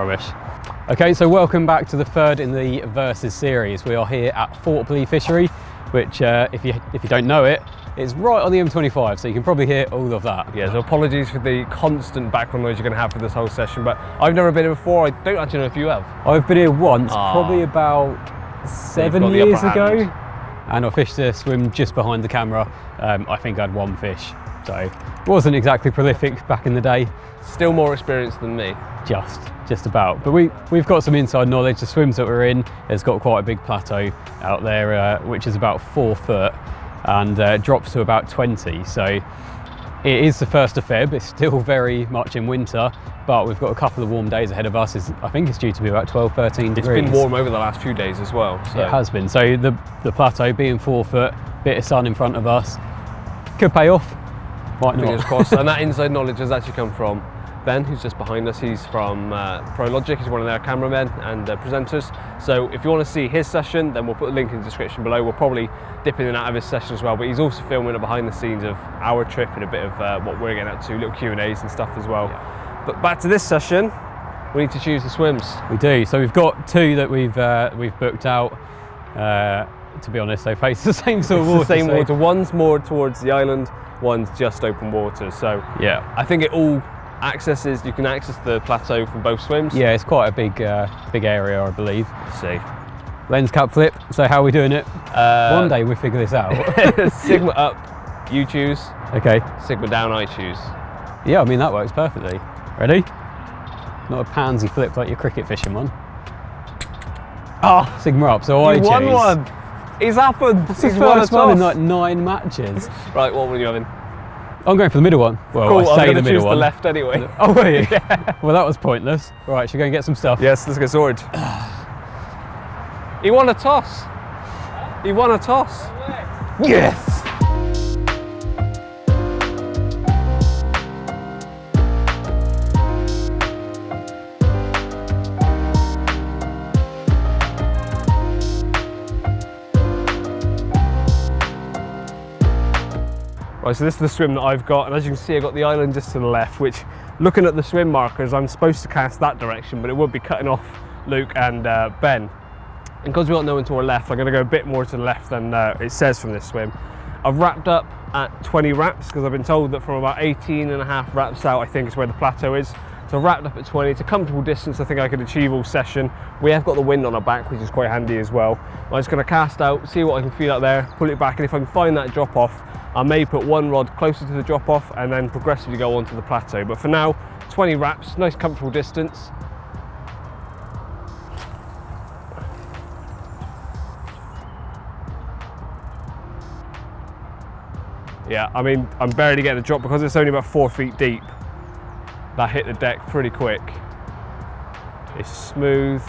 rubbish. Okay, so welcome back to the third in the Versus series. We are here at Thorpe Lea fishery, which if you don't know it, it's right on the M25, so you can probably hear all of that. Yeah, so apologies for the constant background noise you're going to have for this whole session, but I've never been here before. I don't actually know if you have. I've been here once, probably about 7 years ago, and I fished a swim just behind the camera. I think I had one fish, so it wasn't exactly prolific back in the day. Still more experienced than me. Just about, but we've got some inside knowledge. The swims that we're in, it's got quite a big plateau out there, which is about 4 foot and drops to about 20. So it is the 1st of Feb. It's still very much in winter, but we've got a couple of warm days ahead of us. I think it's due to be about 12, 13 degrees. It's been warm over the last few days as well. So. It has been. So the plateau being 4 foot, bit of sun in front of us, could pay off. Might not. Fingers crossed. And that inside knowledge has actually come from Ben, who's just behind us. He's from Prologic. He's one of their cameramen and presenters. So if you want to see his session, then we'll put a link in the description below. We'll probably dip in and out of his session as well, but he's also filming a behind the scenes of our trip and a bit of what we're getting up to, little Q&As and stuff as well. Yeah. But back to this session, we need to choose the swims. We do. So we've got 2 that we've booked out. To be honest, they face the same sort of water. The same water. One's more towards the island, one's just open water. So yeah, I think it all accesses. You can access the plateau from both swims. Yeah, it's quite a big area, I believe. Let's see. Lens cap flip. So how are we doing it? One day we'll figure this out. Sigma up, you choose. Okay. Sigma down, I choose. Yeah, I mean that works perfectly. Ready? Not a pansy flip like your cricket fishing one. Oh, Sigma up. So I choose. Won one. He's happened. It's his first one in like 9 matches. Right, what were you having? I'm going for the middle one. Well, cool, I say the middle one. the left anyway. Oh, were you? Yeah. Well, that was pointless. Right, should we go and get some stuff? Yes, let's get sorted. He won a toss. He won a toss. Yes. Right, so this is the swim that I've got, and as you can see I've got the island just to the left, which, looking at the swim markers, I'm supposed to cast that direction, but it would be cutting off Luke and Ben. And because we've got no one to our left, I'm going to go a bit more to the left than it says from this swim. I've wrapped up at 20 wraps, because I've been told that from about 18.5 wraps out, I think is where the plateau is. So I've wrapped up at 20, it's a comfortable distance I think I could achieve all session. We have got the wind on our back, which is quite handy as well. I'm just going to cast out, see what I can feel out there, pull it back, and if I can find that drop off, I may put one rod closer to the drop off and then progressively go onto the plateau. But for now, 20 wraps, nice comfortable distance. Yeah, I mean, I'm barely getting a drop because it's only about 4 feet deep. That hit the deck pretty quick. It's smooth,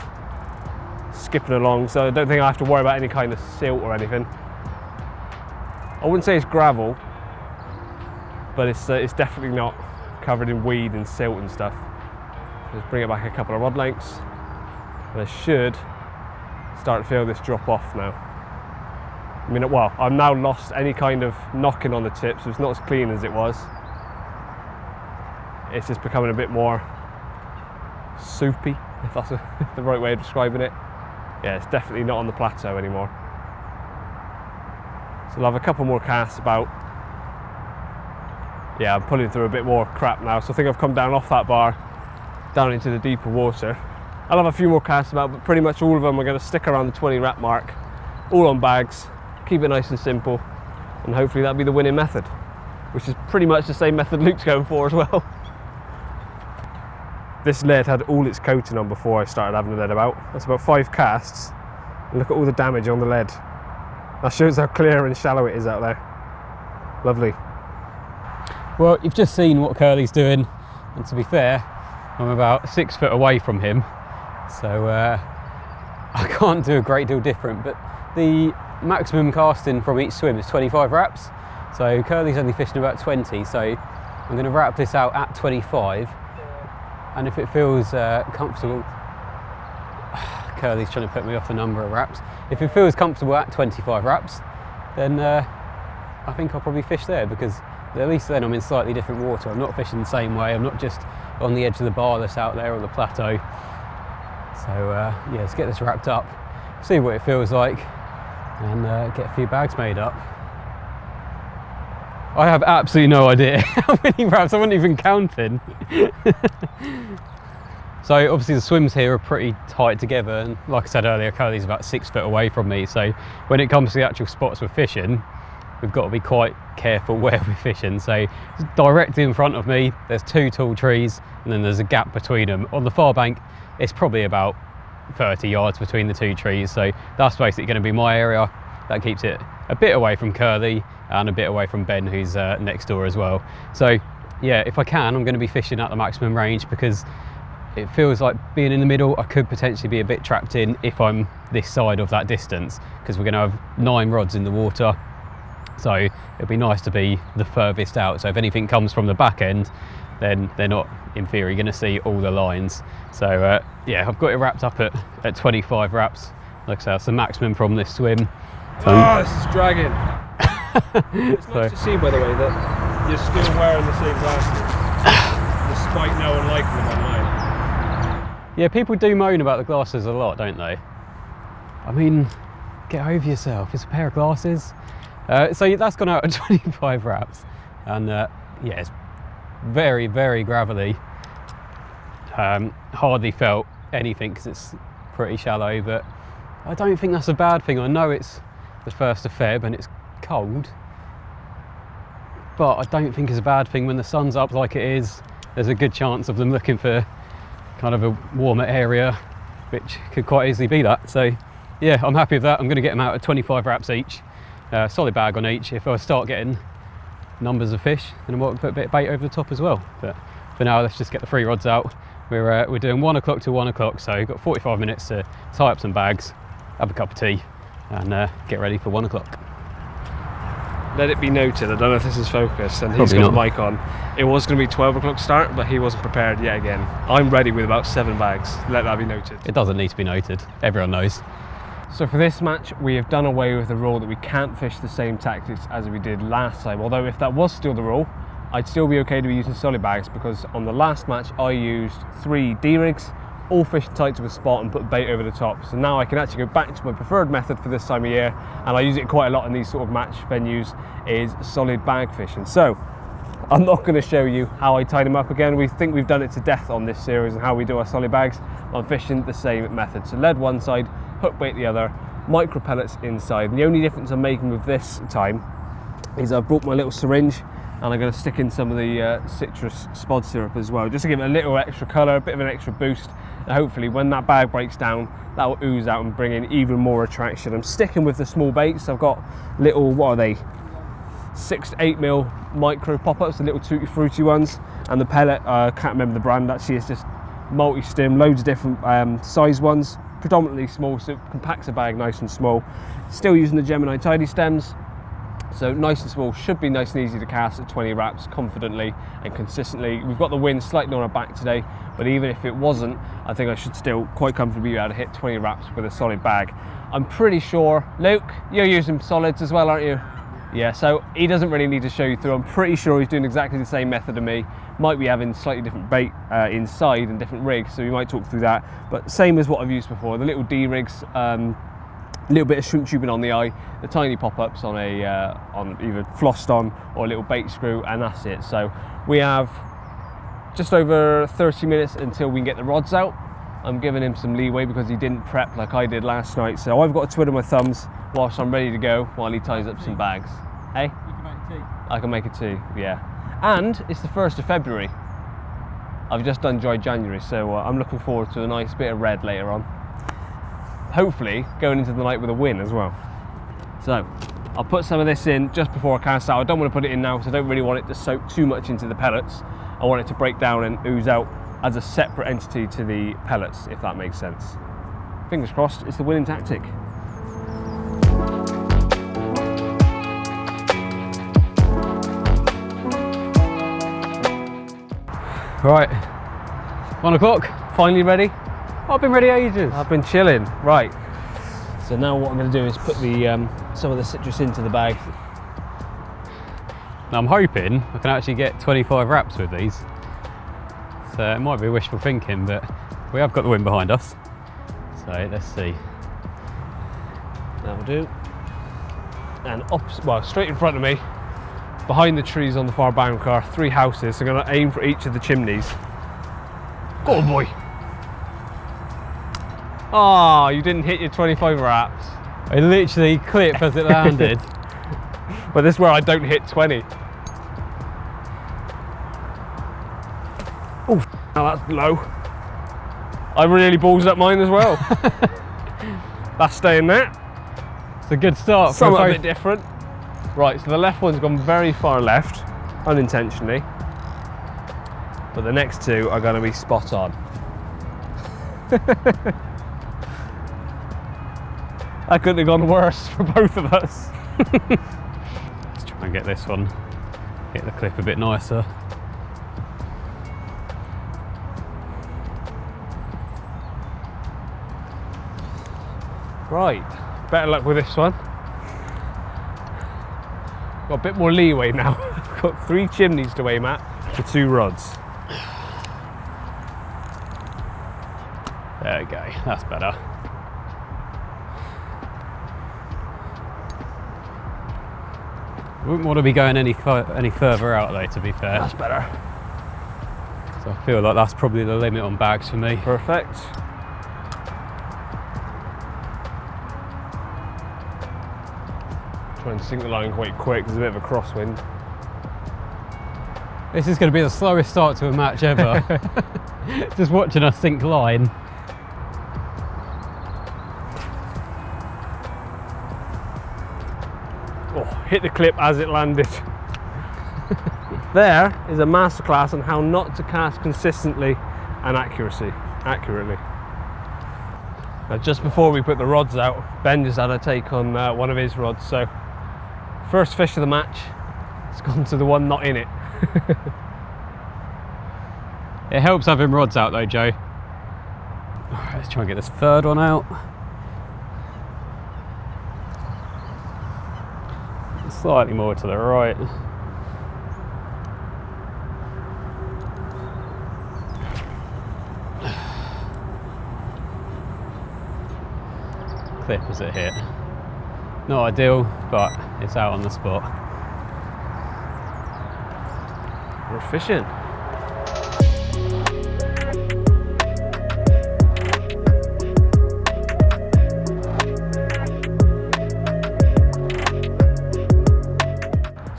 skipping along, so I don't think I have to worry about any kind of silt or anything. I wouldn't say it's gravel, but it's definitely not covered in weed and silt and stuff. Just bring it back a couple of rod lengths, and I should start to feel this drop off now. I mean, well, I've now lost any kind of knocking on the tip, so it's not as clean as it was. It's just becoming a bit more soupy, if that's the right way of describing it. Yeah, it's definitely not on the plateau anymore. So I'll have a couple more casts about. Yeah, I'm pulling through a bit more crap now, so I think I've come down off that bar, down into the deeper water. I'll have a few more casts about, but pretty much all of them are going to stick around the 20 wrap mark, all on bags, keep it nice and simple, and hopefully that'll be the winning method, which is pretty much the same method Luke's going for as well. This lead had all its coating on before I started having the lead about. That's about 5 casts, and look at all the damage on the lead. That shows how clear and shallow it is out there. Lovely. Well, you've just seen what Curly's doing, and to be fair, I'm about 6 foot away from him, so I can't do a great deal different, but the maximum casting from each swim is 25 wraps, so Curly's only fishing about 20, so I'm going to wrap this out at 25, and if it feels comfortable, Curly's trying to put me off the number of wraps. If it feels comfortable at 25 wraps, then I think I'll probably fish there, because at least then I'm in slightly different water. I'm not fishing the same way. I'm not just on the edge of the bar that's out there or the plateau. So yeah, let's get this wrapped up, see what it feels like, and get a few bags made up. I have absolutely no idea how many wraps, I wasn't even counting. So obviously the swims here are pretty tight together, and like I said earlier, Curly's about 6 foot away from me, so when it comes to the actual spots we're fishing, we've got to be quite careful where we're fishing. So directly in front of me, there's 2 tall trees, and then there's a gap between them. On the far bank, it's probably about 30 yards between the 2 trees, so that's basically going to be my area. That keeps it a bit away from Curly and a bit away from Ben, who's next door as well. So yeah, if I can, I'm going to be fishing at the maximum range, because it feels like being in the middle, I could potentially be a bit trapped in if I'm this side of that distance, because we're going to have 9 rods in the water. So it'd be nice to be the furthest out. So if anything comes from the back end, then they're not, in theory, going to see all the lines. So yeah, I've got it wrapped up at 25 wraps. Like I said, that's the maximum from this swim. So, oh, this is dragging. It's nice to see, by the way, that you're still wearing the same glasses, despite no one liking them online. yeah, people do moan about the glasses a lot, don't they? I mean, get over yourself. It's a pair of glasses. So that's gone out at 25 wraps, and yeah, it's very, very gravelly. Hardly felt anything because it's pretty shallow, but I don't think that's a bad thing. I know it's the 1st of Feb and it's cold, but I don't think it's a bad thing when the sun's up like it is. There's a good chance of them looking for kind of a warmer area, which could quite easily be that. So yeah, I'm happy with that. I'm going to get them out at 25 wraps each. Solid bag on each. If I start getting numbers of fish, then I might put a bit of bait over the top as well. But for now, let's just get the 3 rods out. We're doing 1 o'clock to 1 o'clock, so we've got 45 minutes to tie up some bags, have a cup of tea, and get ready for 1 o'clock. Let it be noted, I don't know if this is focused, and he's got the mic on. It was going to be 12 o'clock start, but he wasn't prepared yet again. I'm ready with about 7 bags. Let that be noted. It doesn't need to be noted. Everyone knows. So for this match, we have done away with the rule that we can't fish the same tactics as we did last time. Although if that was still the rule, I'd still be okay to be using solid bags, because on the last match I used 3 D-rigs, all fished tight to a spot and put bait over the top. So now I can actually go back to my preferred method for this time of year, and I use it quite a lot in these sort of match venues, is solid bag fishing. So I'm not going to show you how I tie them up again. We think we've done it to death on this series and how we do our solid bags. I'm fishing the same method. So lead one side, hook bait the other, micro pellets inside. And the only difference I'm making with this time is I've brought my little syringe, and I'm going to stick in some of the citrus spod syrup as well, just to give it a little extra colour, a bit of an extra boost, and hopefully when that bag breaks down, that will ooze out and bring in even more attraction. I'm sticking with the small baits. I've got little, what are they, 6 to 8 mil micro pop-ups, the little tutti frutti ones, and the pellet, I can't remember the brand actually, it's just multi-stim, loads of different size ones, predominantly small, so it compacts a bag nice and small. Still using the Gemini tidy stems, so nice and small, should be nice and easy to cast at 20 wraps confidently and consistently. We've got the wind slightly on our back today, but even if it wasn't, I think I should still quite comfortably be able to hit 20 wraps with a solid bag. I'm pretty sure, Luke, you're using solids as well, aren't you? Yeah, so he doesn't really need to show you through. I'm pretty sure he's doing exactly the same method to me. Might be having slightly different bait inside and different rigs, so we might talk through that. But same as what I've used before, the little D rigs, a little bit of shrimp tubing on the eye, the tiny pop-ups on a on either flossed on or a little bait screw, and that's it. So we have just over 30 minutes until we can get the rods out. I'm giving him some leeway because he didn't prep like I did last night, so I've got to twiddle my thumbs whilst I'm ready to go while he ties up some bags. Hey? You can make a tea. I can make a tea, yeah. And it's the 1st of February. I've just done dry January, so I'm looking forward to a nice bit of red later on. Hopefully going into the night with a win as well. So I'll put some of this in just before I cast out. I don't want to put it in now because I don't really want it to soak too much into the pellets. I want it to break down and ooze out as a separate entity to the pellets, if that makes sense. Fingers crossed, it's the winning tactic. Right, 1 o'clock. Finally ready? I've been ready ages. I've been chilling. Right. So now what I'm going to do is put the some of the citrus into the bag. Now I'm hoping I can actually get 25 wraps with these. So it might be wishful thinking, but we have got the wind behind us. So let's see. That'll do. And opposite, well, straight in front of me, behind the trees on the far bank are 3 houses. So I'm going to aim for each of the chimneys. Go on, boy. Oh, you didn't hit your 25 wraps. I literally clipped as it landed. But this is where I don't hit 20. Oh, now that's low. I really balls up mine as well. That's staying there. It's a good start. Something a bit different. Right, so the left one's gone very far left, unintentionally. But the next 2 are going to be spot on. That couldn't have gone worse for both of us. Let's try and get this one, get the clip a bit nicer. Right, better luck with this one. Got a bit more leeway now. Got 3 chimneys to aim at for 2 rods. There we go, that's better. Wouldn't want to be going any further out though, to be fair. That's better. So I feel like that's probably the limit on bags for me. Perfect. Try and sink the line quite quick, there's a bit of a crosswind. This is going to be the slowest start to a match ever. Just watching us sink line. Oh, hit the clip as it landed. There is a masterclass on how not to cast consistently and accurately. Now, just before we put the rods out, Ben just had a take on one of his rods. So, first fish of the match, it's gone to the one not in it. It helps having rods out though, Joe. Alright, let's try and get this 3rd one out. Slightly more to the right. Clip as it hit. Not ideal, but it's out on the spot. We're fishing.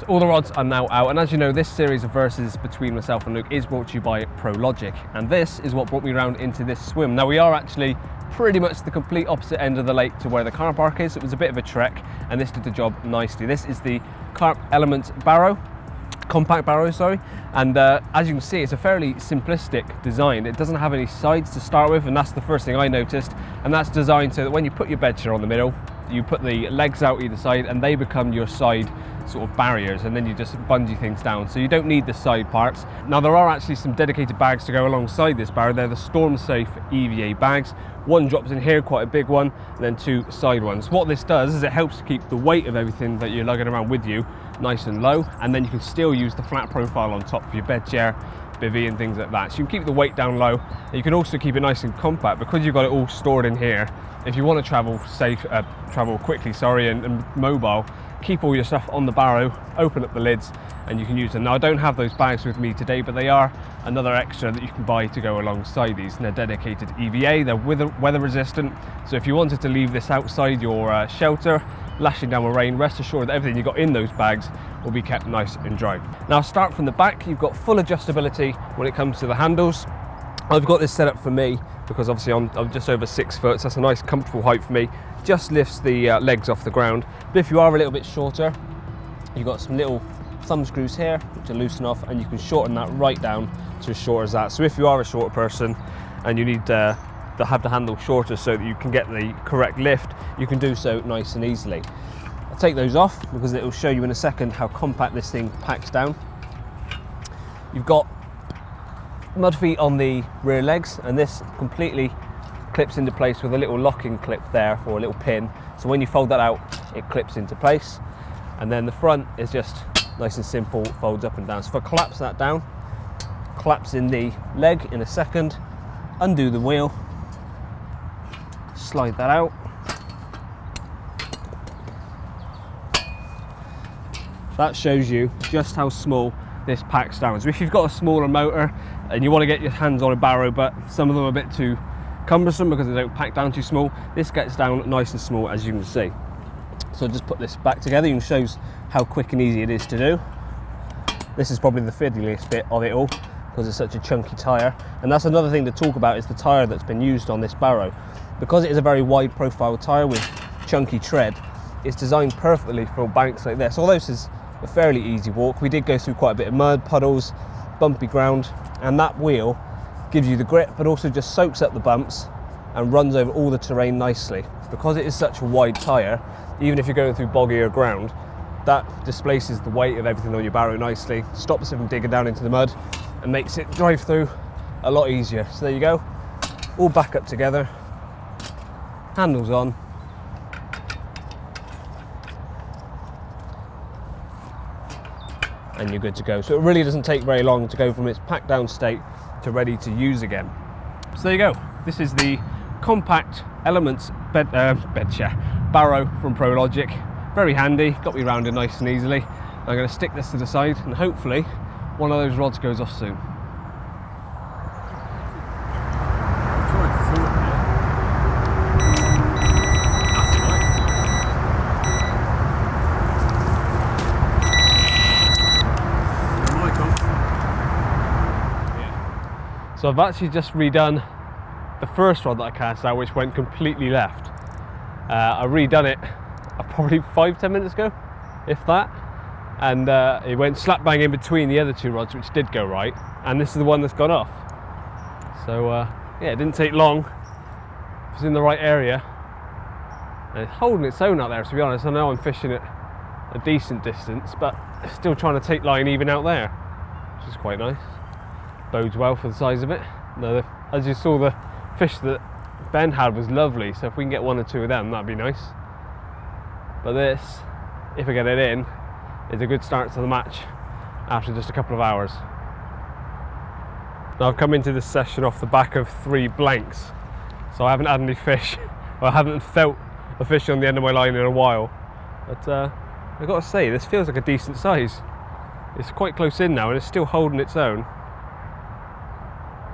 All the rods are now out, and as you know, this series of verses between myself and Luke is brought to you by Prologic, and this is what brought me round into this swim. Now, we are actually pretty much the complete opposite end of the lake to where the car park is. It was a bit of a trek, and this did the job nicely. This is the CARPology Barrow, compact Barrow, sorry, and as you can see, it's a fairly simplistic design. It doesn't have any sides to start with, and that's the first thing I noticed, and that's designed so that when you put your bed chair on the middle, you put the legs out either side and they become your side sort of barriers, and then you just bungee things down, so you don't need the side parts. Now, there are actually some dedicated bags to go alongside this barrow. They're the storm safe EVA bags. One drops in here, quite a big one, and then 2 side ones. What this does is it helps to keep the weight of everything that you're lugging around with you nice and low, and then you can still use the flat profile on top of your bed chair, bivvy and things like that. So you can keep the weight down low, and you can also keep it nice and compact because you've got it all stored in here. If you want to travel quickly, and mobile, keep all your stuff on the barrow, open up the lids, and you can use them. Now, I don't have those bags with me today, but they are another extra that you can buy to go alongside these, and they're dedicated EVA, they're weather resistant, so if you wanted to leave this outside your shelter, lashing down with rain, rest assured that everything you got in those bags will be kept nice and dry. Now, start from the back. You've got full adjustability when it comes to the handles. I've got this set up for me because obviously I'm just over 6 foot, so that's a nice comfortable height for me. Just lifts the legs off the ground. But if you are a little bit shorter, you've got some little thumb screws here which are loosen off, and you can shorten that right down to as short as that. So if you are a short person and you need to have the handle shorter so that you can get the correct lift, you can do so nice and easily. I'll take those off because it will show you in a second how compact this thing packs down. You've got mud feet on the rear legs, and this completely clips into place with a little locking clip there, or a little pin, so when you fold that out it clips into place. And then the front is just nice and simple, folds up and down. So if I collapse that down, collapse in the leg in a second, undo the wheel, slide that out. That shows you just how small this packs down. So if you've got a smaller motor and you want to get your hands on a Barrow, but some of them are a bit too cumbersome because they don't pack down too small, this gets down nice and small, as you can see. So just put this back together and shows how quick and easy it is to do. This is probably the fiddliest bit of it all because it's such a chunky tyre. And that's another thing to talk about, is the tyre that's been used on this Barrow. Because it is a very wide profile tyre with chunky tread, it's designed perfectly for banks like this. Although this is a fairly easy walk, we did go through quite a bit of mud, puddles, bumpy ground, and that wheel gives you the grip but also just soaks up the bumps and runs over all the terrain nicely. Because it is such a wide tyre, even if you're going through boggier ground, that displaces the weight of everything on your Barrow nicely, stops it from digging down into the mud and makes it drive through a lot easier. So there you go, all back up together, handles on, and you're good to go. So it really doesn't take very long to go from its packed down state to ready to use again. So there you go, this is the compact Elements Barrow from Prologic. Very handy, got me round it nice and easily. I'm going to stick this to the side and hopefully one of those rods goes off soon. So I've actually just redone the first rod that I cast out, which went completely left. I redone it probably 5-10 minutes ago, if that, and it went slap bang in between the other two rods, which did go right, and this is the one that's gone off. So yeah, it didn't take long. It was in the right area and it's holding its own out there, to be honest. I know I'm fishing at a decent distance, but still trying to take line even out there, which is quite nice. Bodes well for the size of it. Now, as you saw, the fish that Ben had was lovely, so if we can get 1 or 2 of them, that'd be nice. But this, if I get it in, is a good start to the match after just a couple of hours. Now I've come into this session off the back of 3 blanks, so I haven't had any fish, or I haven't felt a fish on the end of my line in a while. But I've got to say, this feels like a decent size. It's quite close in now and it's still holding its own.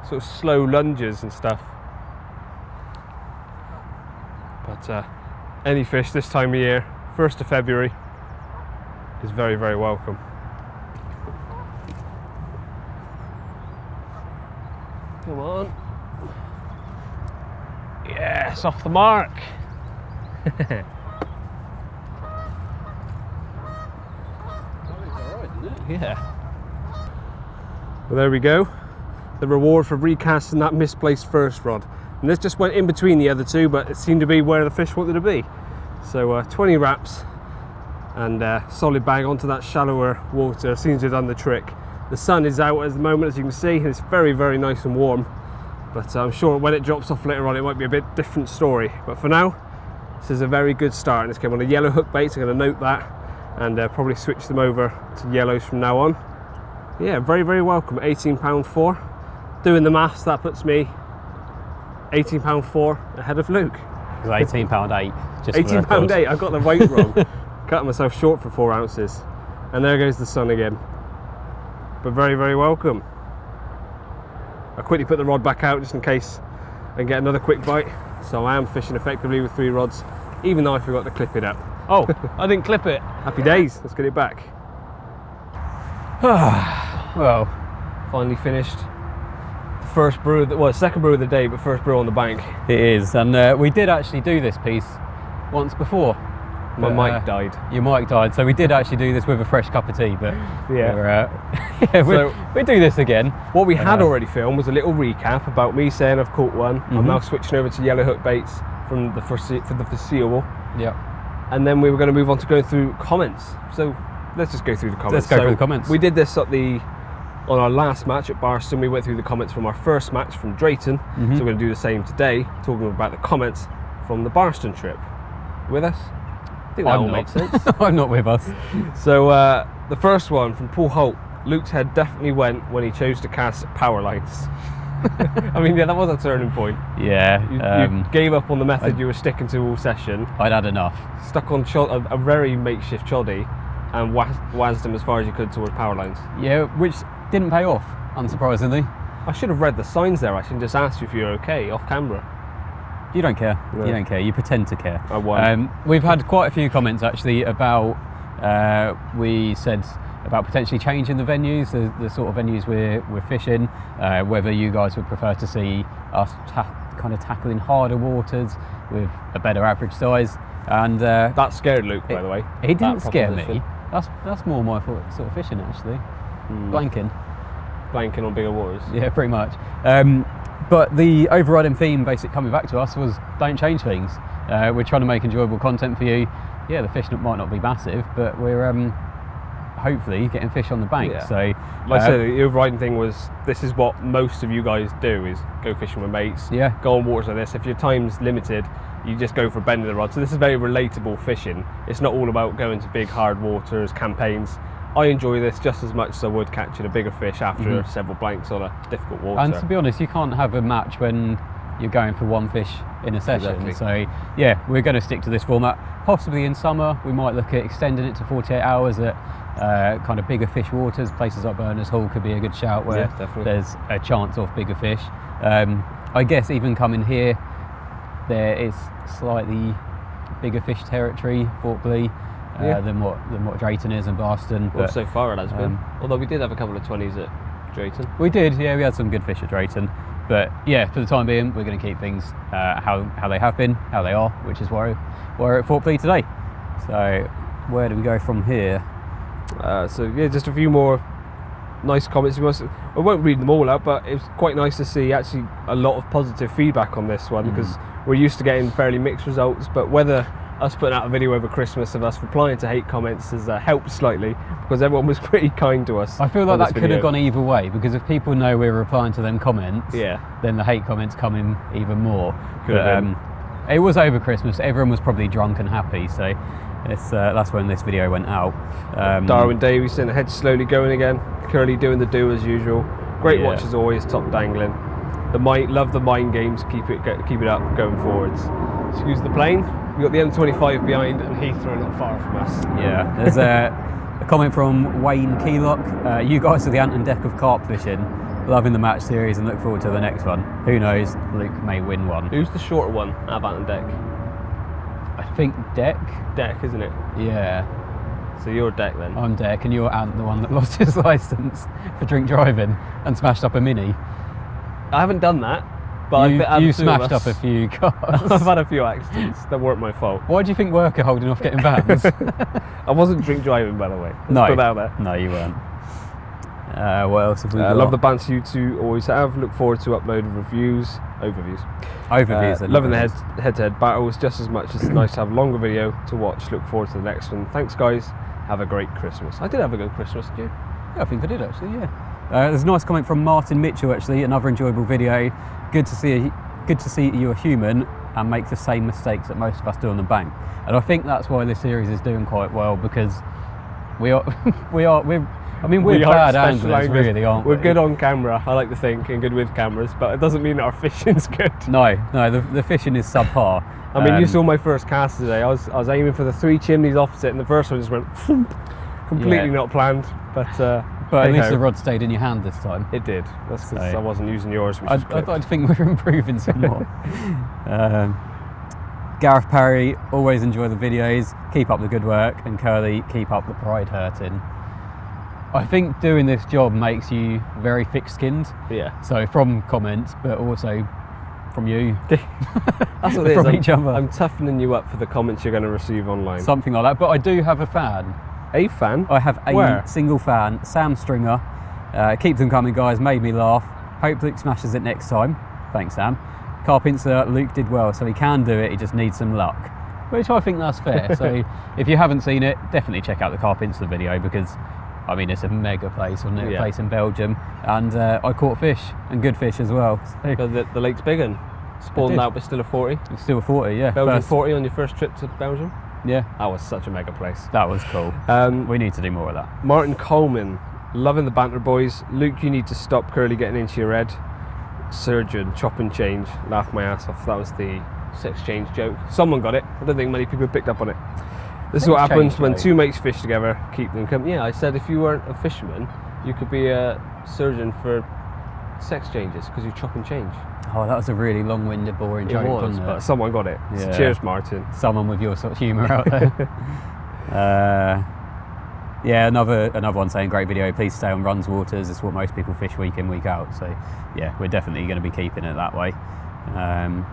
Sort of slow lunges and stuff. But any fish this time of year, 1st of February, is very, very welcome. Come on. Yes, off the mark. Yeah. Well, there we go. The reward for recasting that misplaced first rod. And this just went in between the other two, but it seemed to be where the fish wanted to be. So 20 wraps and solid bang onto that shallower water seems to have done the trick. The sun is out at the moment, as you can see, and it's very, very nice and warm. But I'm sure when it drops off later on, it might be a bit different story. But for now, this is a very good start. And this came on a yellow hook bait, so I'm going to note that and probably switch them over to yellows from now on. Yeah, very, very welcome. £18.4. Doing the maths, that puts me £18.4 ahead of Luke. It was £18.8. £18.8, I got the weight wrong. Cutting myself short for 4 ounces. And there goes the sun again. But very, very welcome. I quickly put the rod back out just in case I can get another quick bite. So I am fishing effectively with 3 rods, even though I forgot to clip it up. Oh, I didn't clip it. Happy days, let's get it back. Well, finally finished. First brew, well, second brew of the day, but first brew on the bank. it is, and we did actually do this piece once before. My mic died. Your mic died, so we did actually do this with a fresh cup of tea, but yeah, we'll do this again. What we had already filmed was a little recap about me saying I've caught one. I'm now switching over to yellow hook baits from the foreseeable. Yeah. And then we were going to move on to going through comments. So let's just go through the comments. Let's go through the comments. We did this on our last match at Barrow. We went through the comments from our first match from Drayton. So we're going to do the same today, talking about the comments from the Barstow trip. With us? I think that all makes sense. I'm not with us. So the first one from Paul Holt. Luke's head definitely went when he chose to cast power lines. I mean, yeah, that was a turning point. Yeah. You gave up on the method you were sticking to all session. I'd had enough. Stuck on a very makeshift choddy and wazzed him as far as you could towards power lines. Yeah, which didn't pay off, unsurprisingly. I should have read the signs there. I should just ask you if you're okay off camera. You don't care. No. You don't care. You pretend to care. I won. We've had quite a few comments actually about. We said about potentially changing the venues, the sort of venues we're fishing. Whether you guys would prefer to see us kind of tackling harder waters with a better average size. And that scared Luke, by the way. He didn't scare me. That's more my sort of fishing actually. Blanking on bigger waters. Yeah, pretty much. But the overriding theme, basically coming back to us, was don't change things. We're trying to make enjoyable content for you. Yeah, the fish might not be massive, but we're hopefully getting fish on the bank. Yeah. So, like I said, the overriding thing was this is what most of you guys do: is go fishing with mates. Yeah. Go on waters like this. If your time's limited, you just go for bending the rod. So this is very relatable fishing. It's not all about going to big hard waters, campaigns. I enjoy this just as much as I would catching a bigger fish after several blanks on a difficult water. And to be honest, you can't have a match when you're going for one fish in a session. Exactly. So yeah, we're going to stick to this format. Possibly in summer, we might look at extending it to 48 hours at kind of bigger fish waters. Places like Berners Hall could be a good shout where there's a chance of bigger fish. I guess even coming here, there is slightly bigger fish territory, Thorpe Lea, than what Drayton is and Barston. Well, so far it has been. Although we did have a couple of 20s at Drayton. We did, yeah, we had some good fish at Drayton. But yeah, for the time being, we're going to keep things how they have been, how they are, which is why we're at Thorpe Lea today. So where do we go from here? So yeah, just a few more nice comments. I won't read them all out, but it was quite nice to see actually a lot of positive feedback on this one, because we're used to getting fairly mixed results. But whether us putting out a video over Christmas of us replying to hate comments has helped slightly, because everyone was pretty kind to us. I feel like that could have gone either way, because if people know we're replying to them comments, then the hate comments come in even more. It was over Christmas, everyone was probably drunk and happy, so that's when this video went out. Darwin Davies in the head slowly going again. Curly doing the do as usual. Great watch as always, top dangling. Love the mind games, keep it up going forwards. Excuse the plane. We've got the M25 behind and Heathrow not far from us. Yeah, there's a comment from Wayne Keylock. You guys are the Ant and Deck of carp fishing. Loving the match series and look forward to the next one. Who knows, Luke may win one. Who's the shorter one out of Ant and Deck? I think Deck. Deck, isn't it? Yeah. So you're Deck then? I'm Deck, and you're Ant, the one that lost his licence for drink driving and smashed up a Mini. I haven't done that, but you smashed up a few cars. I've had a few accidents that weren't my fault. Why do you think work are holding off getting bans? I wasn't drink driving, by the way. No. Put it out there. No, you weren't. What else have we got? Love the banter you two always have. Look forward to uploading overviews. Loving the head-to-head battles just as much as it's nice to have a longer video to watch. Look forward to the next one. Thanks, guys. Have a great Christmas. I did have a good Christmas, did you? Yeah, I think I did actually. Yeah. There's a nice comment from Martin Mitchell actually. Another enjoyable video. Good to see you're human and make the same mistakes that most of us do on the bank. And I think that's why this series is doing quite well, because we're bad anglers, really, aren't we? We're good on camera, I like to think, and good with cameras, but it doesn't mean that our fishing's good. No, the fishing is subpar. I mean, you saw my first cast today. I was aiming for the 3 chimneys opposite, and the first one just went completely not planned. But at least the rod stayed in your hand this time. It did. That's because I wasn't using yours. Which I'd like to think we're improving some more. Gareth Parry, always enjoy the videos. Keep up the good work, and Curly, keep up the pride hurting. I think doing this job makes you very thick-skinned. Yeah. So from comments, but also from you. That's what it is. From each other. I'm toughening you up for the comments you're going to receive online. Something like that. But I do have a fan. A fan? I have a single fan, Sam Stringer. Keep them coming, guys. Made me laugh. Hope Luke smashes it next time. Thanks, Sam. CARPincer, Luke did well, so he can do it. He just needs some luck. Which I think that's fair. So if you haven't seen it, definitely check out the CARPincer video, because I mean, it's a mega place, wasn't it? A place in Belgium, and I caught fish, and good fish as well. So the lake's big and spawned out, but still a 40. It's still a 40, yeah. Belgium 40 on your first trip to Belgium? Yeah. That was such a mega place. That was cool. We need to do more of that. Martin Coleman, loving the banter, boys. Luke, you need to stop Curly getting into your head. surgeon, chop and change, laugh my ass off. That was the sex change joke. Someone got it. I don't think many people picked up on it. This is what happens when two mates fish together, keep them company. Yeah, I said if you weren't a fisherman, you could be a surgeon for sex changes because you chop and change. Oh, that was a really long-winded, boring joke, wasn't it? But someone got it. Yeah. So cheers, Martin. Someone with your sort of humour out there. Yeah, another one saying, great video, please stay on runs waters. It's what most people fish week in, week out. So yeah, we're definitely going to be keeping it that way.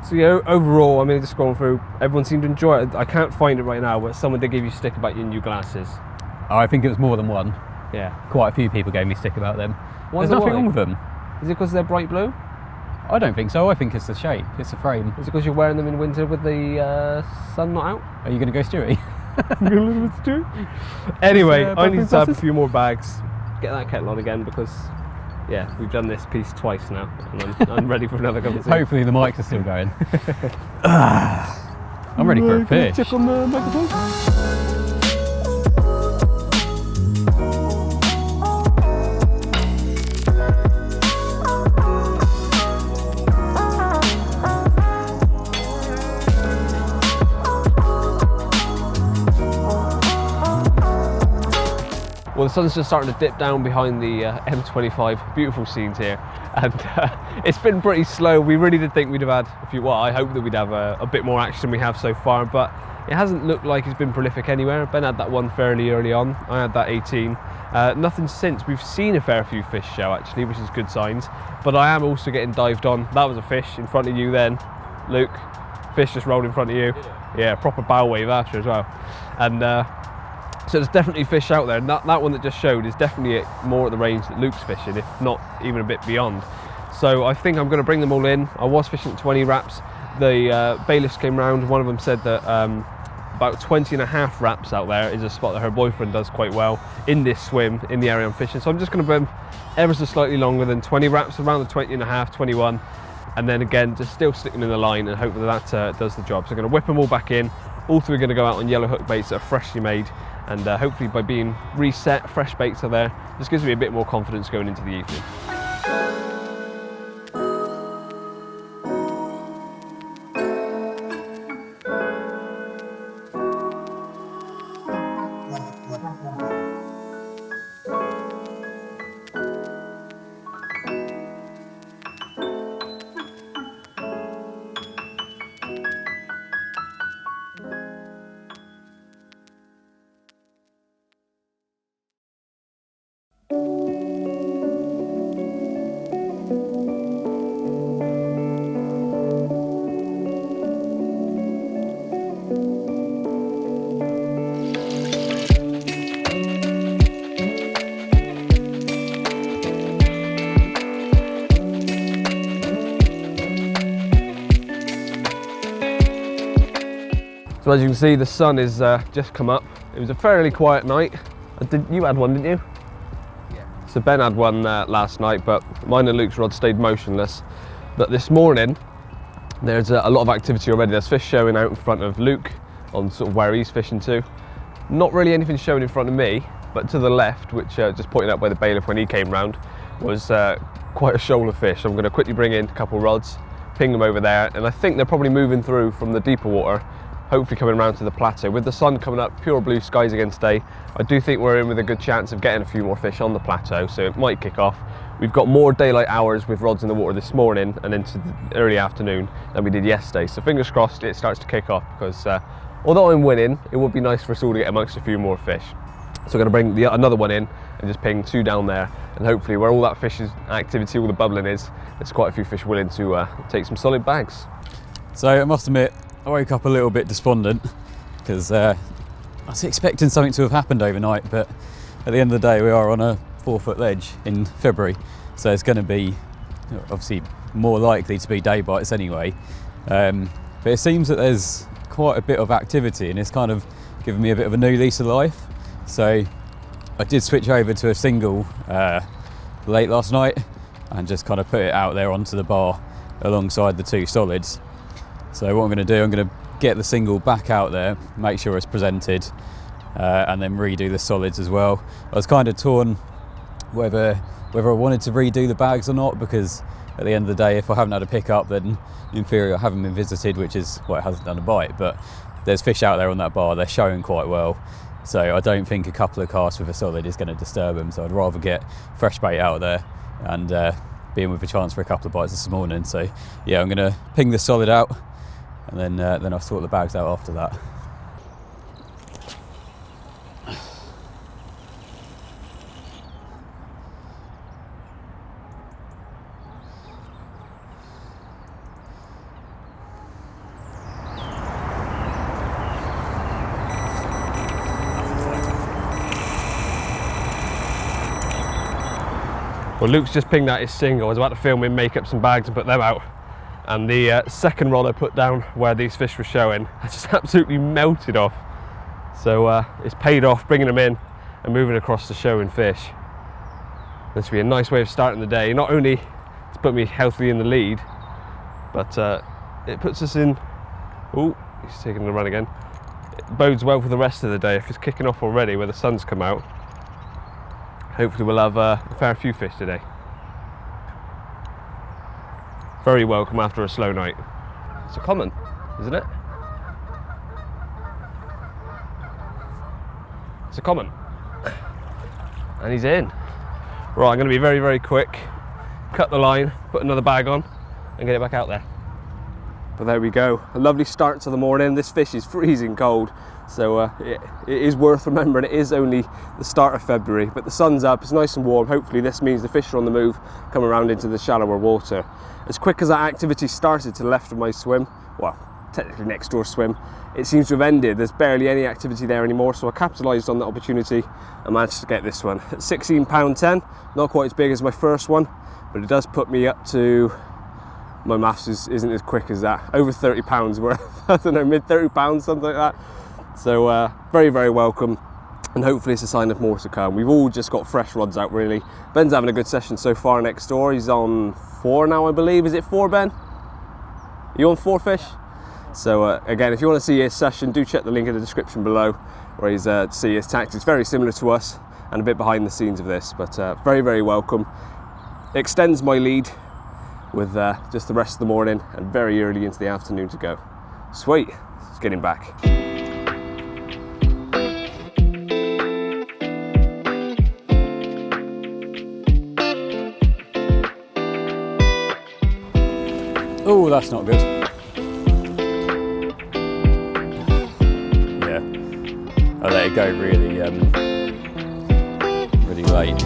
So yeah, overall, I mean, just going through, everyone seemed to enjoy it. I can't find it right now, but someone did give you a stick about your new glasses. Oh, I think it was more than one. Yeah. Quite a few people gave me a stick about them. There's nothing wrong with them. Is it because they're bright blue? I don't think so. I think it's the shape. It's the frame. Is it because you're wearing them in winter with the sun not out? Are you going to go Stewie? You're a little bit Stewie? Anyway, I need to have a few more bags. Get that kettle on again because, yeah, we've done this piece twice now, and I'm ready for another cup of tea. Hopefully the mics are still going. I'm ready for a fish. Check on the microphone. Well, the sun's just starting to dip down behind the M25. Beautiful scenes here, and it's been pretty slow. We really did think we'd have had a few. Well, I hope that we'd have a bit more action than we have so far, but it hasn't looked like it's been prolific anywhere. Ben had that one fairly early on. I had that 18. Nothing since. We've seen a fair few fish show actually, which is good signs. But I am also getting dived on. That was a fish in front of you then, Luke. Fish just rolled in front of you. Yeah, proper bow wave after as well, and. So there's definitely fish out there, and that one that just showed is definitely more at the range that Luke's fishing, if not even a bit beyond. So I think I'm going to bring them all in. I was fishing at 20 wraps. The bailiffs came round. One of them said that about 20.5 wraps out there is a spot that her boyfriend does quite well in this swim, in the area I'm fishing. So I'm just going to bring ever so slightly longer than 20 wraps, around the 20.5, 21. And then again, just still sticking in the line and hope that does the job. So I'm going to whip them all back in. All three are going to go out on yellow hook baits that are freshly made, and hopefully by being reset, fresh baits are there. This gives me a bit more confidence going into the evening. So as you can see, the sun is just come up. It was a fairly quiet night. You had one, didn't you? Yeah. So Ben had one last night, but mine and Luke's rod stayed motionless. But this morning, there's a lot of activity already. There's fish showing out in front of Luke on sort of where he's fishing to. Not really anything showing in front of me, but to the left, which just pointed out by the bailiff when he came round, was quite a shoal of fish. So I'm going to quickly bring in a couple rods, ping them over there, and I think they're probably moving through from the deeper water, hopefully coming around to the plateau. With the sun coming up, pure blue skies again today, I do think we're in with a good chance of getting a few more fish on the plateau, so it might kick off. We've got more daylight hours with rods in the water this morning and into the early afternoon than we did yesterday, so fingers crossed it starts to kick off, because although I'm winning, it would be nice for us all to get amongst a few more fish. So I'm going to bring another one in and just ping two down there, and hopefully where all that fish activity, all the bubbling is, there's quite a few fish willing to take some solid bags. So I must admit, I woke up a little bit despondent because I was expecting something to have happened overnight, but at the end of the day we are on a 4-foot ledge in February, so it's going to be obviously more likely to be day bites anyway, but it seems that there's quite a bit of activity and it's kind of given me a bit of a new lease of life. So I did switch over to a single late last night and just kind of put it out there onto the bar alongside the two solids. So what I'm going to do, I'm going to get the single back out there, make sure it's presented, and then redo the solids as well. I was kind of torn whether I wanted to redo the bags or not, because at the end of the day, if I haven't had a pick up, then in theory I haven't been visited, which is, well, it hasn't done a bite, but there's fish out there on that bar, they're showing quite well. So I don't think a couple of casts with a solid is going to disturb them. So I'd rather get fresh bait out there and be in with a chance for a couple of bites this morning. So yeah, I'm going to ping the solid out, and then I'll sort the bags out after that. Well, Luke's just pinged out his single. I was about to film him make up some bags and put them out. And the second rod I put down where these fish were showing has just absolutely melted off. So it's paid off bringing them in and moving across the showing fish. This will be a nice way of starting the day. Not only to put me healthily in the lead, but it puts us in... Oh, he's taking the run again. It bodes well for the rest of the day. If it's kicking off already where the sun's come out, hopefully we'll have a fair few fish today. Very welcome after a slow night. It's a common, isn't it? It's a common. And he's in. Right, I'm going to be very, very quick. Cut the line, put another bag on, and get it back out there. But there we go. A lovely start to the morning. This fish is freezing cold. So it is worth remembering it is only the start of February, but the sun's up, it's nice and warm. Hopefully this means the fish are on the move, come around into the shallower water. As quick as that activity started to the left of my swim, well, technically next door swim, it seems to have ended. There's barely any activity there anymore, so I capitalised on that opportunity and managed to get this one. At £16.10, not quite as big as my first one, but it does put me up to, my maths isn't as quick as that, over £30 worth. I don't know, mid £30, something like that. So very, very welcome, and hopefully it's a sign of more to come. We've all just got fresh rods out, really. Ben's having a good session so far next door. He's on 4 now, I believe. Is it 4, Ben? Are you on 4 fish? So again, if you want to see his session, do check the link in the description below, where he's see his tactics. Very similar to us and a bit behind the scenes of this, but very, very welcome. It extends my lead with just the rest of the morning and very early into the afternoon to go. Sweet, let's get him back. Oh, that's not good. Yeah, I let it go really, really late.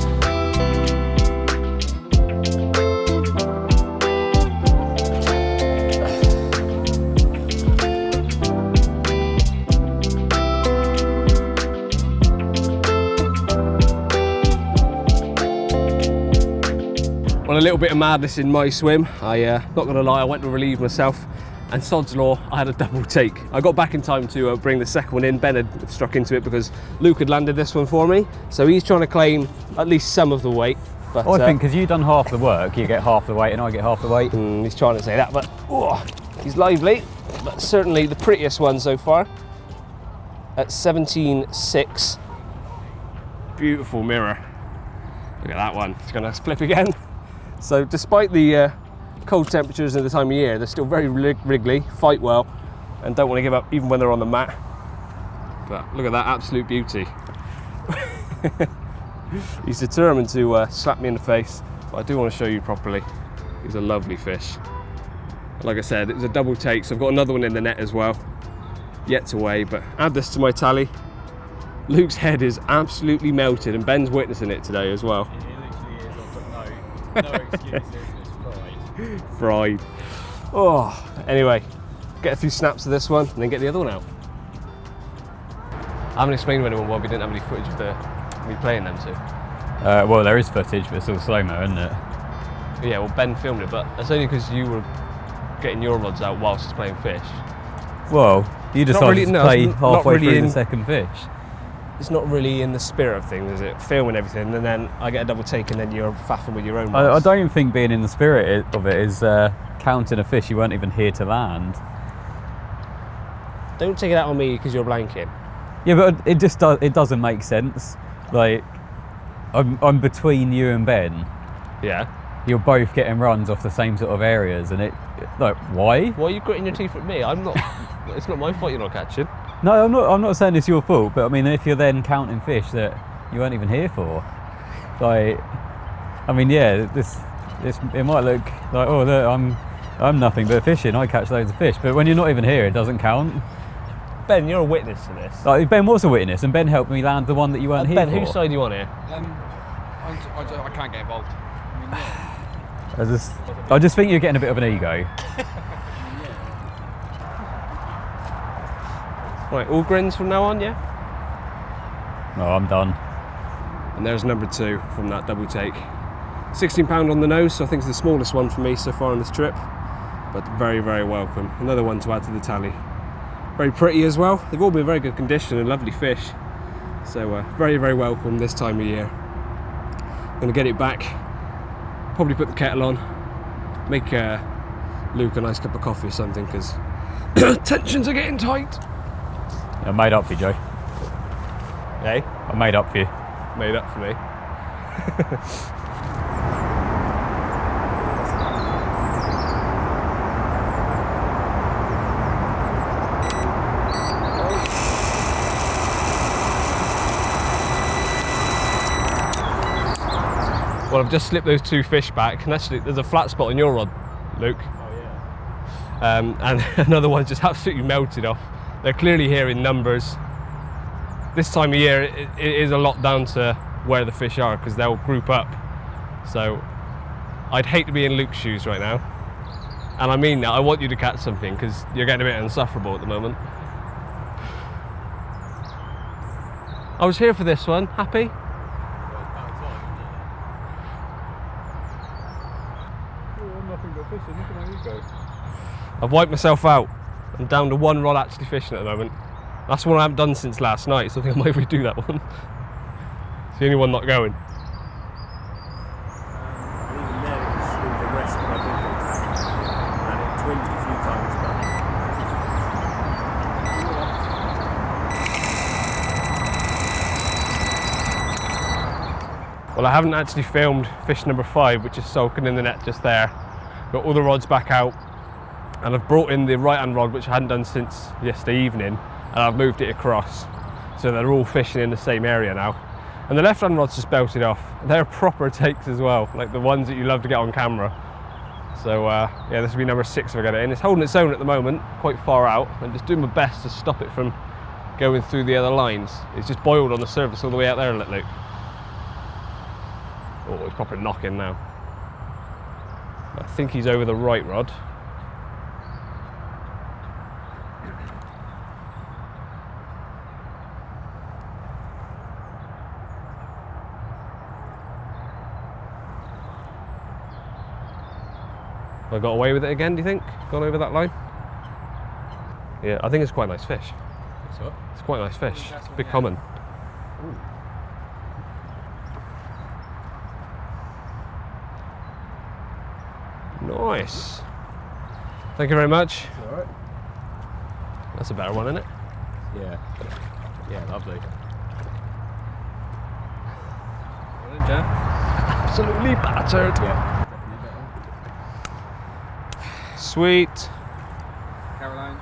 Well, a little bit of madness in my swim. Not gonna lie, I went to relieve myself, and sod's law, I had a double take. I got back in time to bring the second one in. Ben had struck into it because Luke had landed this one for me, so he's trying to claim at least some of the weight. But I think because you've done half the work, you get half the weight and I get half the weight. He's trying to say that, but he's lively. But certainly the prettiest one so far at 17.6. Beautiful mirror. Look at that one. It's gonna flip again. So despite the cold temperatures and the time of year, they're still very wriggly, fight well, and don't want to give up even when they're on the mat. But look at that absolute beauty. He's determined to slap me in the face, but I do want to show you properly. He's a lovely fish. Like I said, it was a double take, so I've got another one in the net as well. Yet to weigh, but add this to my tally. Luke's head is absolutely melted, and Ben's witnessing it today as well. No excuses, it's fried. Fried. Oh, anyway, get a few snaps of this one and then get the other one out. I haven't explained to anyone why we didn't have any footage of me playing them two. Well, there is footage, but it's all slow-mo, isn't it? Yeah, well, Ben filmed it, but that's only because you were getting your rods out whilst he's playing fish. Well, you decided to play halfway really through the second fish. It's not really in the spirit of things, is it? Filming everything, and then I get a double take, and then you're faffing with your own I rods. don't even think being in the spirit of it is counting a fish you weren't even here to land. Don't take it out on me because you're blanking. Yeah, but it doesn't make sense. Like, I'm between you and Ben. Yeah. you're both getting runs off the same sort of areas, and like, why? Why are you gritting your teeth at me? I'm not. It's not my fault you're not catching. No, I'm not saying it's your fault, but I mean, if you're then counting fish that you weren't even here for, like, I mean, yeah, it might look like, oh, look, I'm nothing but fishing. I catch loads of fish, but when you're not even here, it doesn't count. Ben, you're a witness to this. Like, Ben was a witness, and Ben helped me land the one that you weren't here Ben, for. whose side are you on here? I can't get involved. I mean, yeah. I just think you're getting a bit of an ego. Right, all grins from now on, yeah? No, I'm done. And there's number 2 from that double take. 16 pound on the nose, so I think it's the smallest one for me so far on this trip. But very, very welcome. Another one to add to the tally. Very pretty as well. They've all been in very good condition and lovely fish. So very, very welcome this time of year. I'm gonna get it back, probably put the kettle on, make Luke a nice cup of coffee or something, because tensions are getting tight. I made up for you, Joe. Hey? I made up for you. Made up for me. Well, I've just slipped those 2 fish back, and actually there's a flat spot on your rod, Luke. Oh yeah. And another one's just absolutely melted off. They're clearly here in numbers. This time of year, it is a lot down to where the fish are, because they'll group up. So I'd hate to be in Luke's shoes right now. And I mean that, I want you to catch something, because you're getting a bit insufferable at the moment. I was here for this one, happy? I've wiped myself out. I'm down to 1 rod actually fishing at the moment. That's one I haven't done since last night, so I think I might redo that one. It's the only one not going. And even there it was with the rest of my window and it twinged a few times back. Well, I haven't actually filmed fish number 5, which is sulking in the net just there. Got all the rods back out, and I've brought in the right-hand rod, which I hadn't done since yesterday evening, and I've moved it across. So they're all fishing in the same area now. And the left-hand rod's just belted off. They're proper takes as well, like the ones that you love to get on camera. So yeah, this will be number 6 if I get it in. It's holding its own at the moment, quite far out, and just doing my best to stop it from going through the other lines. It's just boiled on the surface all the way out there, look. Oh, it's proper knocking now. I think he's over the right rod. Have I got away with it again, do you think? Gone over that line? Yeah, I think it's quite a nice fish. It's quite a nice fish. Big common. Nice. Thank you very much. All right. That's a better one, isn't it? Yeah. Yeah, lovely. Absolutely battered. Yeah. Sweet. Caroline.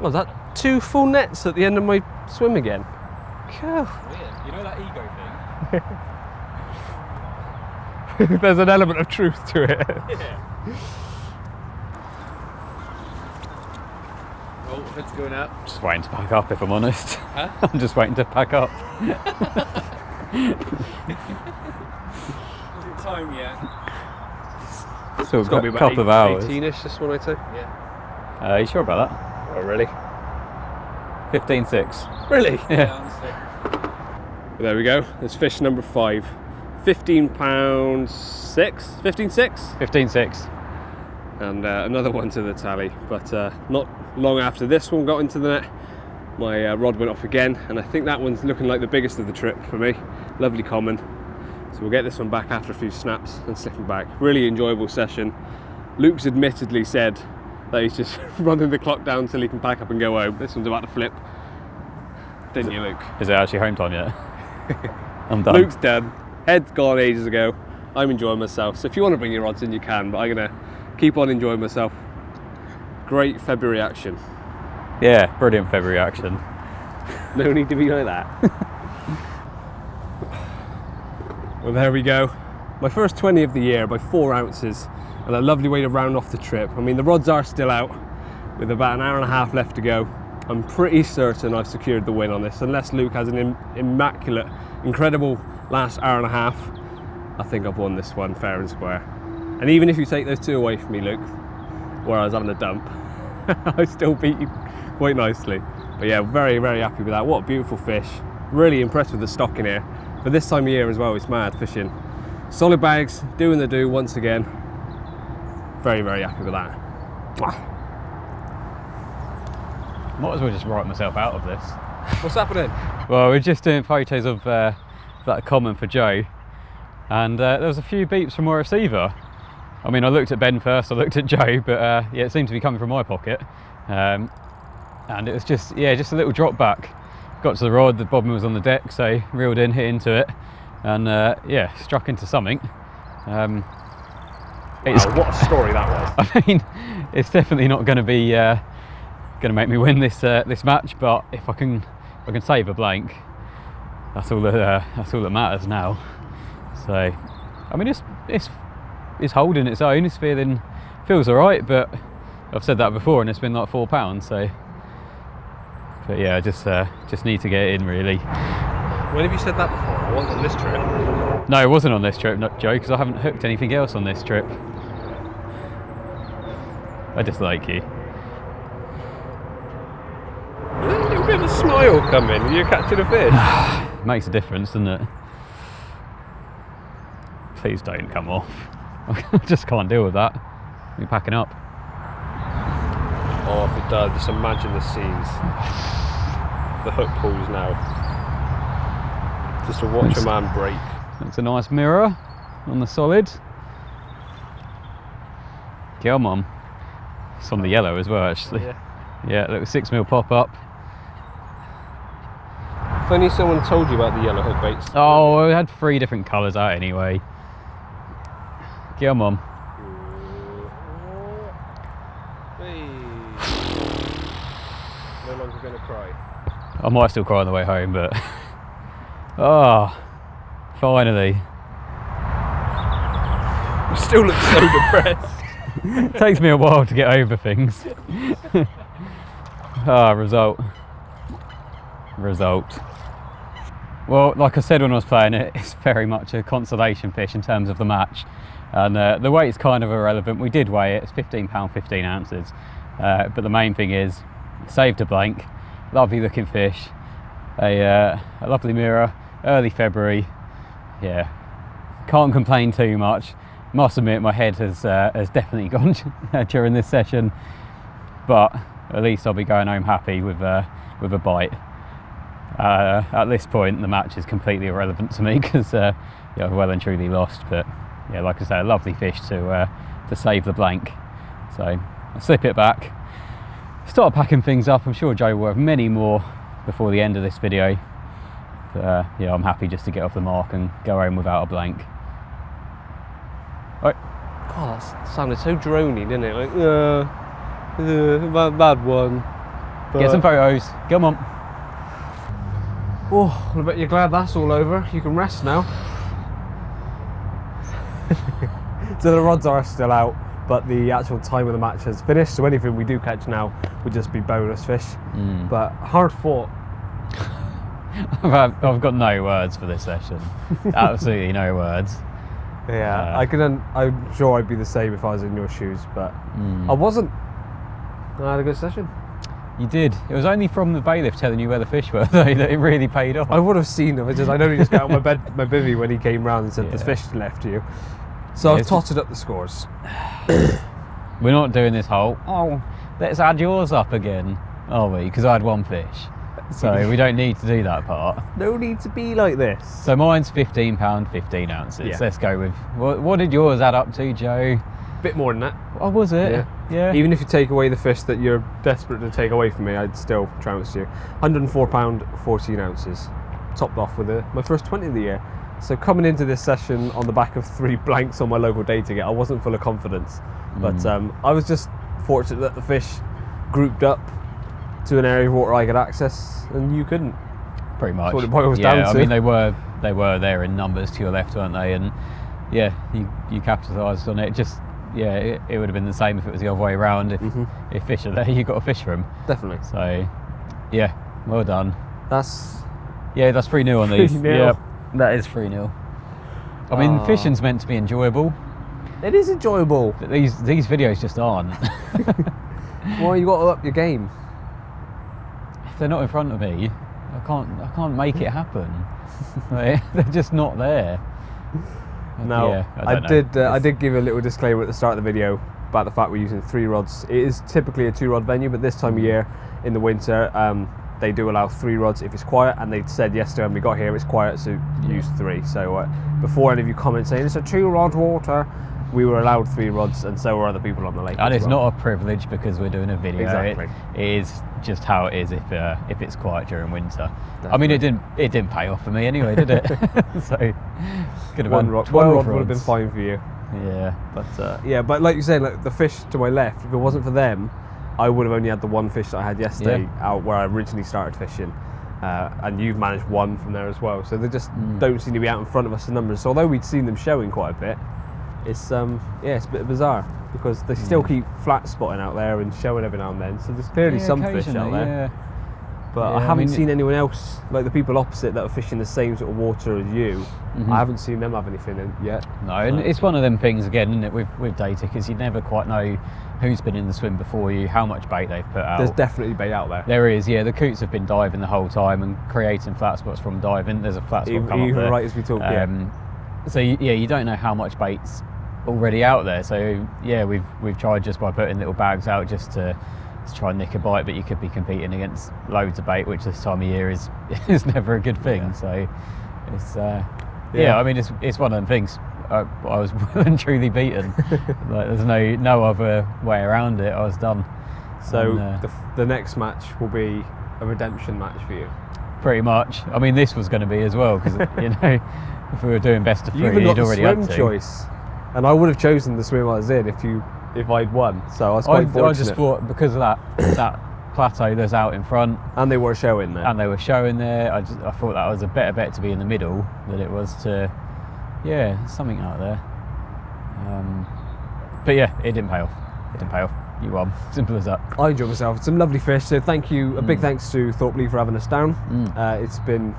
Oh, is that 2 full nets at the end of my swim again? Cool. Weird. You know that ego thing? There's an element of truth to it. Yeah. Well, it's going up. Just waiting to pack up, if I'm honest. Huh? I'm just waiting to pack up. Is it time yet? Still It's got to be a about couple of hours. 18ish, this one, I'd say. Yeah. You sure about that? Oh, really? 15.6. Really? Yeah. Honestly. There we go. There's fish number 5. 15 pounds 6? 15.6? 15.6. And another one to the tally. But not long after this one got into the net, my rod went off again. And I think that one's looking like the biggest of the trip for me. Lovely common. So we'll get this one back after a few snaps and slipping back. Really enjoyable session. Luke's admittedly said that he's just running the clock down till he can pack up and go home. This one's about to flip. Didn't you, Luke? Is it actually home time yet? I'm done. Luke's done. Head's gone ages ago. I'm enjoying myself. So if you want to bring your rods in, you can, but I'm going to keep on enjoying myself. Great February action. Yeah, brilliant February action. No need to be like that. Well, there we go. My first 20 of the year by 4 ounces, and a lovely way to round off the trip. I mean, the rods are still out with about an hour and a half left to go. I'm pretty certain I've secured the win on this, unless Luke has an immaculate, incredible last hour and a half. I think I've won this one fair and square. And even if you take those 2 away from me, Luke, where I was having a dump, I still beat you quite nicely. But yeah, very, very happy with that. What a beautiful fish. Really impressed with the stock in here. But this time of year as well, it's mad fishing. Solid bags, doing the do once again. Very, very happy with that. Might as well just write myself out of this. What's happening? Well, we're just doing photos of that 𝘁𝗵𝗶𝗀, and there was a few beeps from my receiver. I mean, I looked at Ben first, I looked at Joe, but yeah, it seemed to be coming from my pocket. And it was just a little drop back. Got to the rod, the bobbin was on the deck, so reeled in, hit into it, and yeah, struck into something. Wow, what a story that was. I mean, it's definitely not going to be going to make me win this this match, but if I can save a blank, that's all that matters now. So, I mean, it's holding its own. It's feels all right, but I've said that before, and it's been like £4. So, but yeah, I just need to get it in really. When have you said that before? I wasn't on this trip. No, it wasn't on this trip, not Joe, because I haven't hooked anything else on this trip. I just like you. A little bit of a smile coming. You're catching a fish. Makes a difference, doesn't it? Please don't come off. I just can't deal with that. You're packing up. Oh, if it does, just imagine the scenes. The hook pulls now. Just to watch a man break. That's a nice mirror on the solid. Come on. It's on the yellow as well, actually. Yeah, little 6mm pop up. If only someone told you about the yellow hook baits. Oh, we had 3 different colours out anyway. Come on. No longer going to cry. I might still cry on the way home, but oh, finally. You still look so depressed. It takes me a while to get over things. Result. Well, like I said when I was playing it, it's very much a consolation fish in terms of the match. And the weight's kind of irrelevant. We did weigh it, it's £15, 15 ounces. But the main thing is, saved a blank, lovely looking fish, a lovely mirror, early February. Yeah, can't complain too much. Must admit my head has definitely gone during this session, but at least I'll be going home happy with a bite. At this point the match is completely irrelevant to me because yeah, I've well and truly lost, but yeah, like I say, a lovely fish to save the blank. So I'll slip it back, start packing things up. I'm sure Joe will have many more before the end of this video, but yeah, I'm happy just to get off the mark and go home without a blank. Right. God, that sounded so drony, didn't it? Like, bad one. But Get some photos, come on. Oh, I bet you're glad that's all over. You can rest now. So the rods are still out, but the actual time of the match has finished, so anything we do catch now would just be bonus fish. But hard fought. I've got no words for this session. Absolutely no words. Yeah, I'm sure I'd be the same if I was in your shoes, but I wasn't. I had a good session. You did. It was only from the bailiff telling you where the fish were though that it really paid off. I would have seen them. I'd only just got out of my bivvy when he came round and said the fish left you. So I've totted up the scores. We're not doing this whole, oh, let's add yours up again, are we? Because I had 1 fish. So we don't need to do that part. No need to be like this. So mine's £15, 15 ounces. Yeah. Let's go with, what did yours add up to, Joe? Bit more than that. Oh, was it? Yeah. Even if you take away the fish that you're desperate to take away from me, I'd still trounce you. £104, 14 ounces. Topped off with my first 20 of the year. So coming into this session on the back of 3 blanks on my local day ticket, I wasn't full of confidence. But I was just fortunate that the fish grouped up to an area of water I could access and you couldn't. Pretty much. That's what it boils yeah, down to. I mean, they were there in numbers to your left, weren't they? And yeah, you capitalised on it. Just it would have been the same if it was the other way around. If fish are there, you got to fish for them. Definitely. So yeah, well done. That's 3-0 on these. 3-0. Yeah, that is 3-0. I mean, fishing's meant to be enjoyable. It is enjoyable. But these videos just aren't. Why you got to up your game? If they're not in front of me, I can't make it happen. They're just not there. Now, Yeah, I did give a little disclaimer at the start of the video about the fact we're using 3 rods. It is typically a 2-rod venue, but this time of year in the winter, they do allow 3 rods if it's quiet, and they said yesterday when we got here it's quiet, so use 3. So before any of you comment saying it's a 2-rod water, we were allowed 3 rods, and so were other people on the lake. And as it's well. not a privilege because we're doing a video. Exactly. It is just how it is if it's quiet during winter. Definitely. I mean, it didn't pay off for me anyway, did it? So could have one been rod 12 would have been rods. fine for you. Yeah, But like you said, like the fish to my left, if it wasn't for them, I would have only had the 1 fish that I had yesterday out where I originally started fishing. And you've managed 1 from there as well. So they just don't seem to be out in front of us in numbers. So although we'd seen them showing quite a bit, it's it's a bit bizarre because they still keep flat spotting out there and showing every now and then. So there's clearly some fish out there. Yeah. But I haven't seen anyone else, like the people opposite that are fishing the same sort of water as you. I haven't seen them have anything yet. No, and it's one of them things again, isn't it, with day tickets, you never quite know who's been in the swim before you, how much bait they've put out. There's definitely bait out there. There is, yeah. The coots have been diving the whole time and creating flat spots from diving. There's a flat spot Even come up there. right as we talk, So you don't know how much bait's already out there. So yeah, we've tried just by putting little bags out just to try and nick a bite, but you could be competing against loads of bait, which this time of year is never a good thing. So it's I mean it's one of them things. I was well and truly beaten. Like there's no other way around it. I was done. So the next match will be a redemption match for you. Pretty much. I mean, this was going to be as well because if we were doing best of 3, You even got you'd the already swim had to. choice, and I would have chosen the swim I was in if I'd won. So I was quite fortunate. I just thought because of that plateau that's out in front, and they were showing there. and they were showing there. I thought that was a better bet to be in the middle than it was to, something out there. But yeah, it didn't pay off. It didn't pay off. You won. Simple as that. I enjoyed myself. Some lovely fish. So thank you. A big thanks to Thorpe Lea for having us down. It's been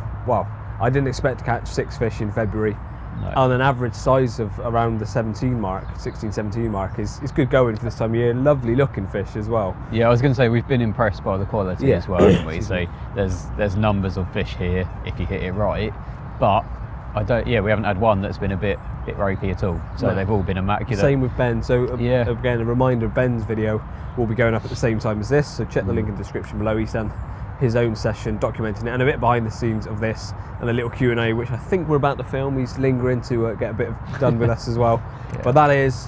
I didn't expect to catch 6 fish in February. No. On an average size of around the 17 mark, 16, 17 mark is good going for this time of year. Lovely looking fish as well. Yeah, I was going to say we've been impressed by the quality as well, haven't we? So there's numbers of fish here if you hit it right, but we haven't had one that's been a bit ropey at all. So they've all been immaculate. Same with Ben. So again, a reminder: Ben's video will be going up at the same time as this. So check the link in the description below. He's done his own session documenting it and a bit behind the scenes of this and a little Q&A which I think we're about to film. He's lingering to get a bit done with us as well. But that is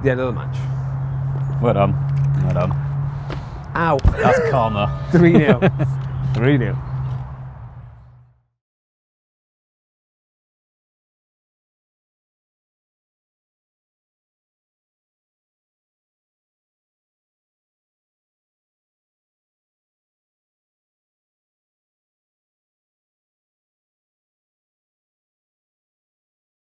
the end of the match. Well done. Ow. That's karma. 3-0. 3-0.